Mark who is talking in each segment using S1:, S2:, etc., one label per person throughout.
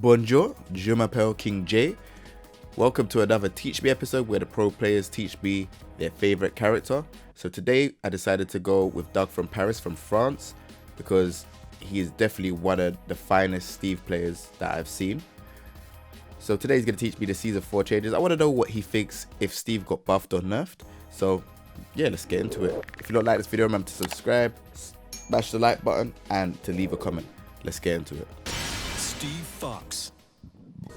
S1: Bonjour, je m'appelle King J. Welcome to another Teach Me episode where the pro players teach me their favorite character. So today I decided to go with Doug from Paris, from France, because he is definitely one of the finest Steve players that I've seen. So today he's going to teach me the Season 4 changes. I want to know what he thinks if Steve got buffed or nerfed. So yeah, let's get into it. If you don't like this video, remember to subscribe, smash the like button, and to leave a comment. Let's get into it.
S2: Steve Fox.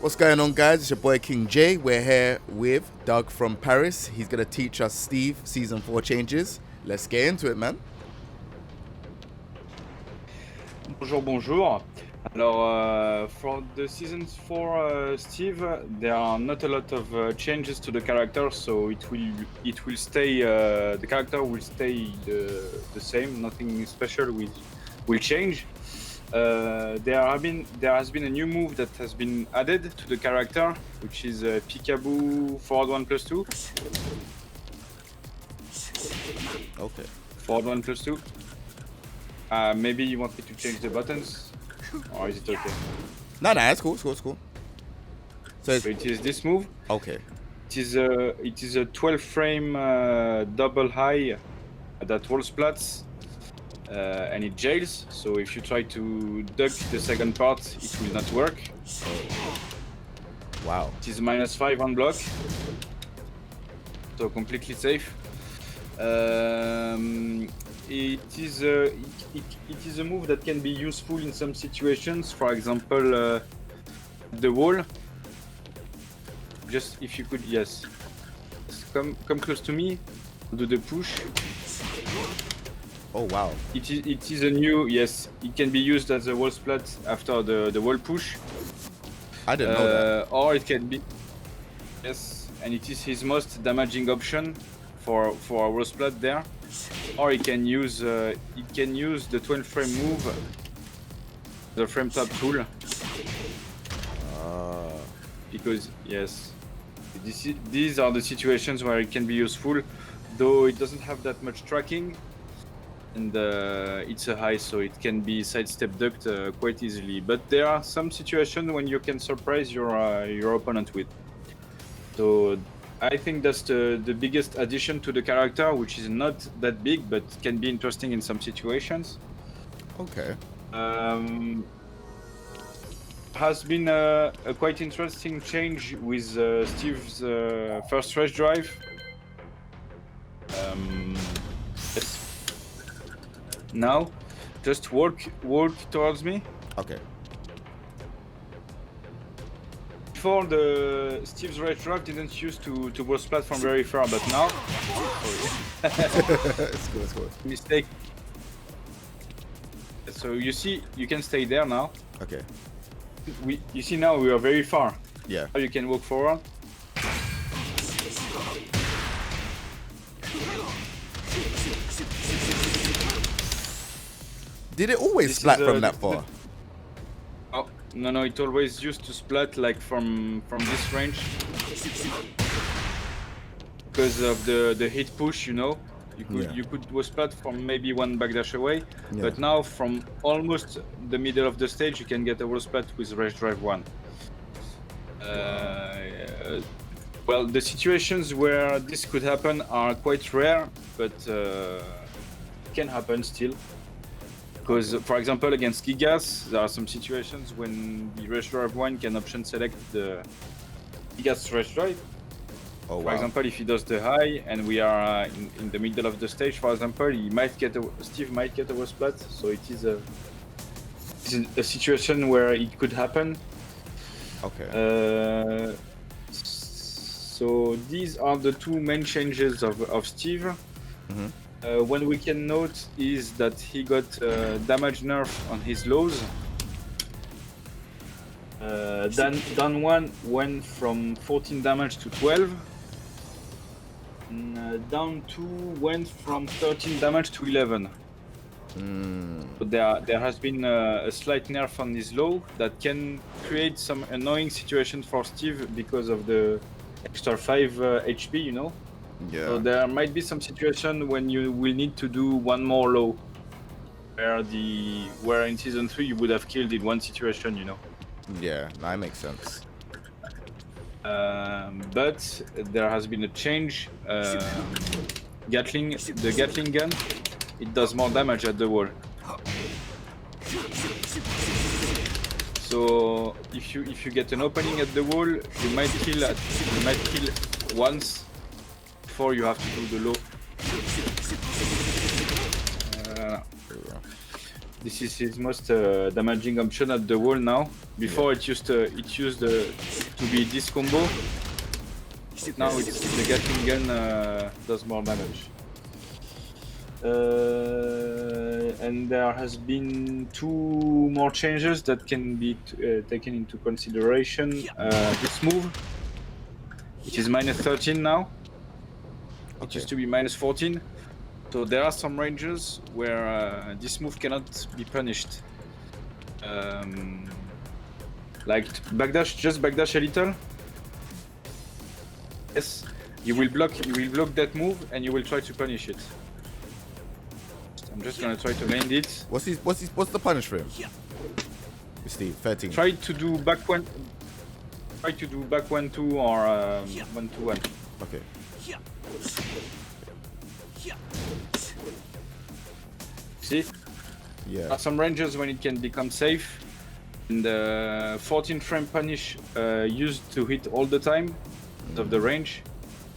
S1: What's going on, guys? It's your boy King J. We're here with Doug from Paris. He's going to teach us Steve Season 4 changes. Let's get into it, man.
S3: Bonjour, bonjour. Alors, for the Season 4 Steve, there are not a lot of changes to the character, so it will stay. The character will stay the same. Nothing special will change. There has been a new move that has been added to the character, which is Peekaboo forward 1+2.
S1: Okay.
S3: Forward 1+2. Maybe you want me to change the buttons, or is it okay?
S1: No, it's cool. So
S3: it is this move.
S1: okay.
S3: It is a 12 frame double high that wall splats. And it jails, so if you try to duck the second part, it will not work.
S1: Wow.
S3: It is -5 on block, so completely safe. It is a move that can be useful in some situations. For example, the wall. Just if you could, yes, come close to me. Do the push.
S1: Oh wow.
S3: It is a new, yes, it can be used as a wall splat after the wall push.
S1: I didn't know that.
S3: Or it can be, yes, and it is his most damaging option for a wall splat there. Or he can use the 12 frame move, the frame tap tool. Because yes, these are the situations where it can be useful, though it doesn't have that much tracking. And it's a high, so it can be sidestep ducked quite easily. But there are some situations when you can surprise your opponent with. So I think that's the biggest addition to the character, which is not that big, but can be interesting in some situations.
S1: Okay.
S3: Has been a quite interesting change with Steve's first rush drive. Yes. Now, just walk towards me.
S1: Okay.
S3: Before, the Steve's right drive didn't use to wall splat from very far, but now,
S1: It's cool.
S3: mistake. So you see, you can stay there now.
S1: Okay.
S3: You see now we are very far.
S1: Yeah.
S3: Now you can walk forward.
S1: Did it always
S3: This
S1: splat
S3: is,
S1: from that far?
S3: Oh no! It always used to splat like from this range because of the hit push. You know, you could was splat from maybe one backdash away, but now from almost the middle of the stage you can get a wall splat with rush drive 1. Well, the situations where this could happen are quite rare, but can happen still. Because, for example, against Gigas, there are some situations when the rush drive 1 can option select the Gigas rush drive.
S1: Oh wow.
S3: For example, if he does the high and we are in the middle of the stage, for example, Steve might get a wall splat. So it is a situation where it could happen.
S1: Okay.
S3: So these are the two main changes of Steve.
S1: Mm-hmm.
S3: One we can note is that he got damage nerf on his lows. Down 1 went from 14 damage to 12. And, down 2 went from 13 damage to 11. But there has been a slight nerf on his low that can create some annoying situations for Steve because of the extra 5 HP, you know.
S1: Yeah.
S3: So there might be some situation when you will need to do one more low, where in Season 3 you would have killed in one situation, you know.
S1: Yeah, that makes sense.
S3: But there has been a change. The Gatling gun, it does more damage at the wall. So if you get an opening at the wall, you might kill once before you have to do the low. This is his most damaging option at the wall now. Before it used to be this combo. Now it's the Gatling gun does more damage. And there has been 2 more changes that can be taken into consideration. This move, it is -13 now. It used to be -14. So there are some ranges where this move cannot be punished. Like backdash, just backdash a little. Yes, you will block that move and you will try to punish it. I'm just gonna try to land it.
S1: What's the punish for him? Steve, 13.
S3: Try to do back 1-2 or 1-1.
S1: Okay.
S3: See?
S1: Yeah.
S3: There are some ranges when it can become safe. And the 14 frame punish used to hit all the time of the range.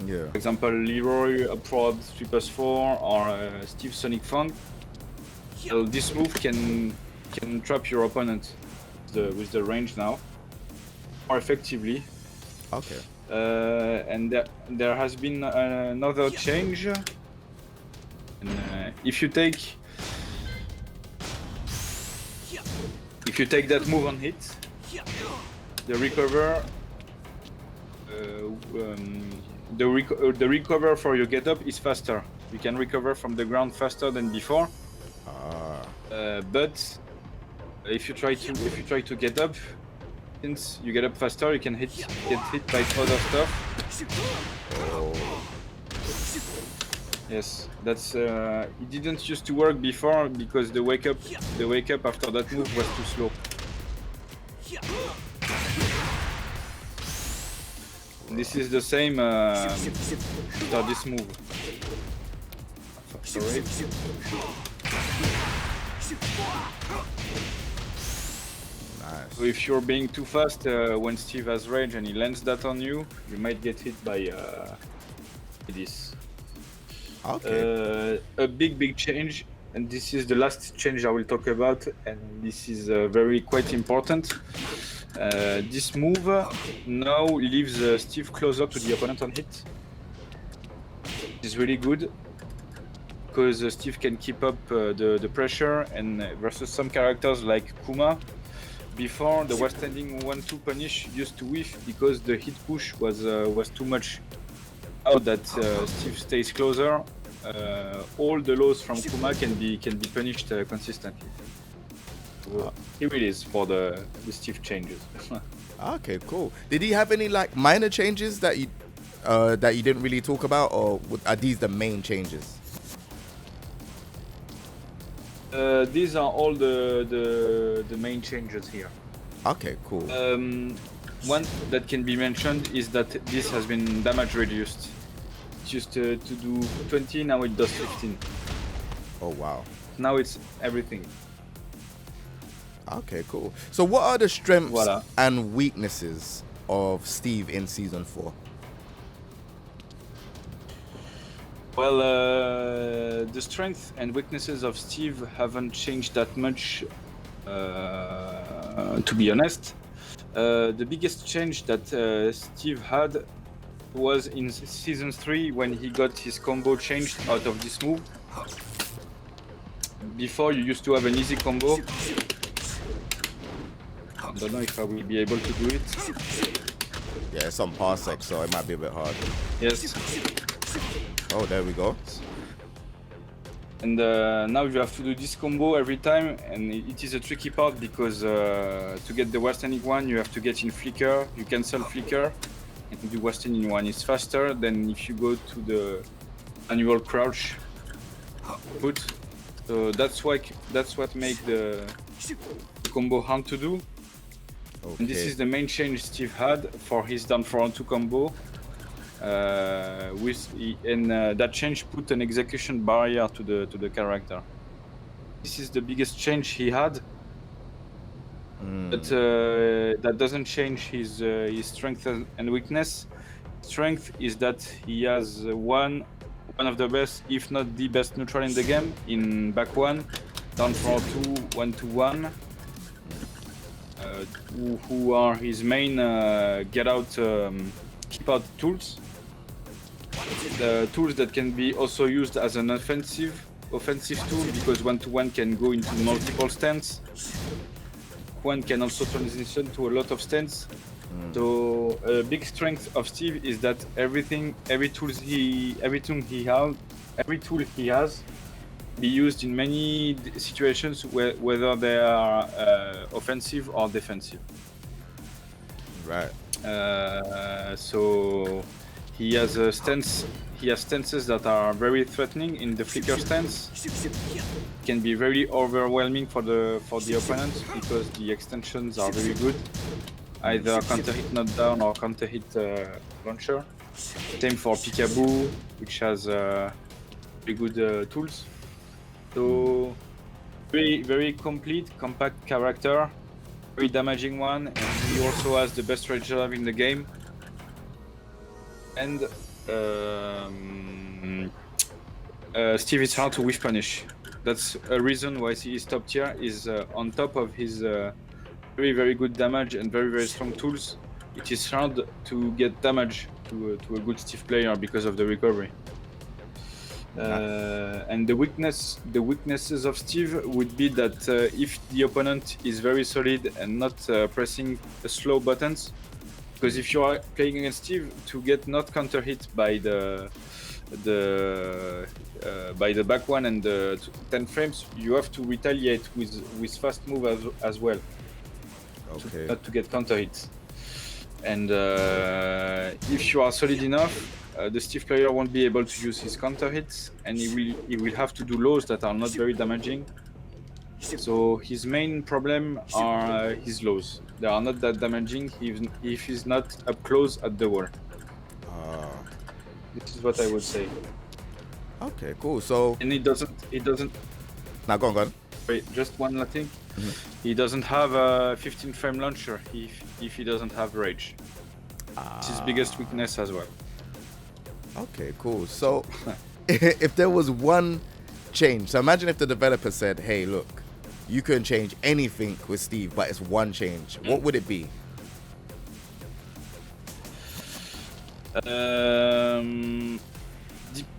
S1: Yeah.
S3: For example, Leroy Upward 3+4 or Steve Sonic Fang. So this move can trap your opponent with the range now more effectively.
S1: Okay.
S3: And there has been another change. And, if you take that move on hit, the recover the recover for your get up is faster. You can recover from the ground faster than before. But if you try to get up, since you get up faster, you can get hit by other stuff. Yes, that's it didn't used to work before because the wake up after that move was too slow. This is the same after this move. Sorry.
S1: Nice.
S3: So if you're being too fast when Steve has range and he lands that on you, you might get hit by this.
S1: Okay.
S3: A big change, and this is the last change I will talk about, and this is quite important. This move now leaves Steve closer to the opponent on hit. It's really good because Steve can keep up the pressure, and versus some characters like Kuma, before the was standing 1-2 punish used to whiff because the hit push was too much. Now that Steve stays closer, all the lows from Kuma can be punished consistently. So here it is for the Steve changes.
S1: Okay, cool. Did he have any like minor changes that you didn't really talk about, or are these the main changes?
S3: These are all the main changes here.
S1: Okay, cool.
S3: One that can be mentioned is that this has been damage reduced. It used to do 20, now it does 15.
S1: Oh wow.
S3: Now it's everything.
S1: Okay, cool. So what are the strengths
S3: Voila.
S1: and weaknesses of Steve in Season 4?
S3: Well, the strength and weaknesses of Steve haven't changed that much, to be honest. The biggest change that Steve had was in Season 3 when he got his combo changed out of this move. Before, you used to have an easy combo. I don't know if I will be able to do it.
S1: Yeah, it's on Parsec, so it might be a bit hard.
S3: Yes.
S1: Oh, there we go.
S3: And now you have to do this combo every time, and it is a tricky part because to get the Western one, you have to get in flicker. You cancel flicker, and do Western one. It's faster than if you go to the annual crouch put. So that's what makes the combo hard to do. And this is the main change Steve had for his down 4-on-2 combo. That change put an execution barrier to the character. This is the biggest change he had. But that doesn't change his strength and weakness. Strength is that he has one of the best, if not the best, neutral in the game in back one, down 4-2, 1-2-1, who are his main get out, keep out tools. The tools that can be also used as an offensive tool, because 1-2-1 can go into multiple stance. One can also transition to a lot of stance. So a big strength of Steve is that every tool he has be used in many situations whether they are offensive or defensive.
S1: Right.
S3: So he has a stance. He has stances that are very threatening in the flicker stance. Can be very overwhelming for the opponent because the extensions are very good. Either counter hit knockdown or counter hit launcher. Same for Peekaboo, which has very good tools. So very complete, compact character, very damaging one, and he also has the best rage drive in the game. And Steve is hard to whiff punish. That's a reason why he is top tier. Is on top of his very good damage and very strong tools. It is hard to get damage to a good Steve player because of the recovery. And the weaknesses of Steve would be that if the opponent is very solid and not pressing slow buttons, because if you are playing against Steve, to get not counter hit by the back one and the 10 frames, you have to retaliate with fast move as well.
S1: Okay.
S3: Not to get counter hits. And if you are solid enough, the Steve player won't be able to use his counter hits, and he will have to do lows that are not very damaging. So his main problem are his lows. They are not that damaging if he's not up close at the wall. This is what I would say.
S1: Okay, cool. So
S3: And it doesn't.
S1: now go on.
S3: Wait, just one last thing. He doesn't have a 15 frame launcher if he doesn't have rage. It's his biggest weakness as well.
S1: Okay, cool. So if there was one change, so imagine if the developer said, hey, look, you can change anything with Steve, but it's one change. What would it be?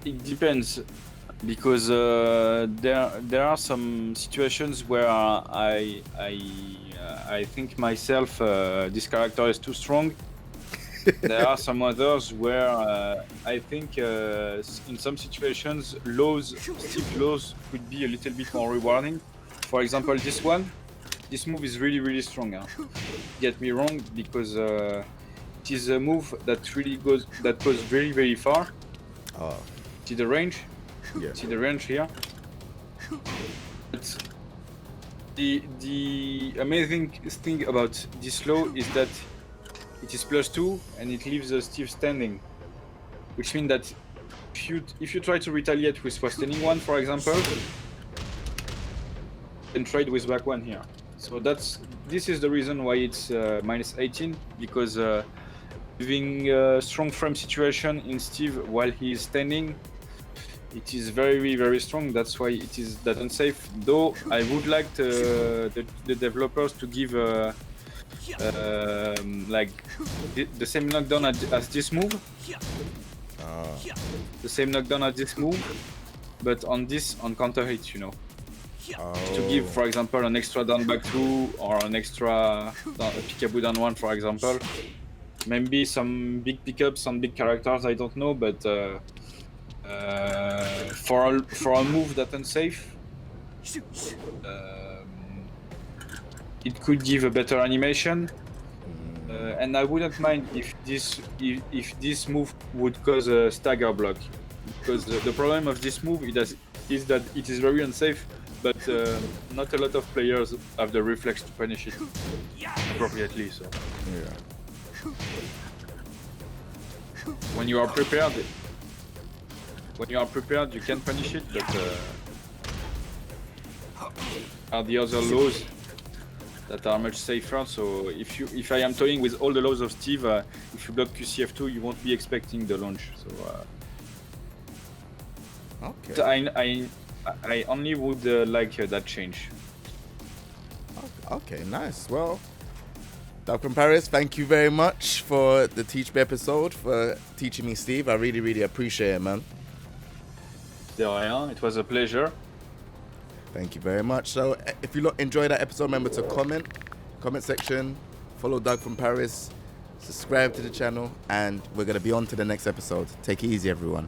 S3: It depends, because there are some situations where I think myself this character is too strong. There are some others where I think in some situations Steve lows could be a little bit more rewarding. For example, this move is really strong. Get me wrong, because it is a move that goes very far. See the range?
S1: Yeah.
S3: See the range here? But the amazing thing about this low is that it is +2 and it leaves Steve standing, which means that if you try to retaliate with standing one, for example, then trade with back one here. So this is the reason why it's -18, because having a strong frame situation in Steve while he is standing, it is very strong. That's why it is that unsafe. Though I would like the developers to give like the same knockdown as this move, the same knockdown as this move, but on counter hit, you know. To give, for example, an extra down back 2 or an extra Peekaboo down 1, for example. Maybe some big pickups on big characters, I don't know, but for a move that's unsafe, it could give a better animation, and I wouldn't mind if this move would cause a stagger block, because the problem of this move is that it is very unsafe but not a lot of players have the reflex to punish it appropriately. So
S1: Yeah.
S3: when you are prepared, you can punish it, but are the other lows that are much safer. So if I am toying with all the lows of Steve, if you block QCF2, you won't be expecting the launch. So
S1: Okay.
S3: I only would like that change.
S1: Okay, nice. Well, Doug from Paris, thank you very much for the Teach Me episode, for teaching me Steve. I really, really appreciate it, man.
S3: De rien, it was a pleasure.
S1: Thank you very much. So if you enjoyed that episode, remember to comment section, follow Doug from Paris, subscribe to the channel, and we're going to be on to the next episode. Take it easy, everyone.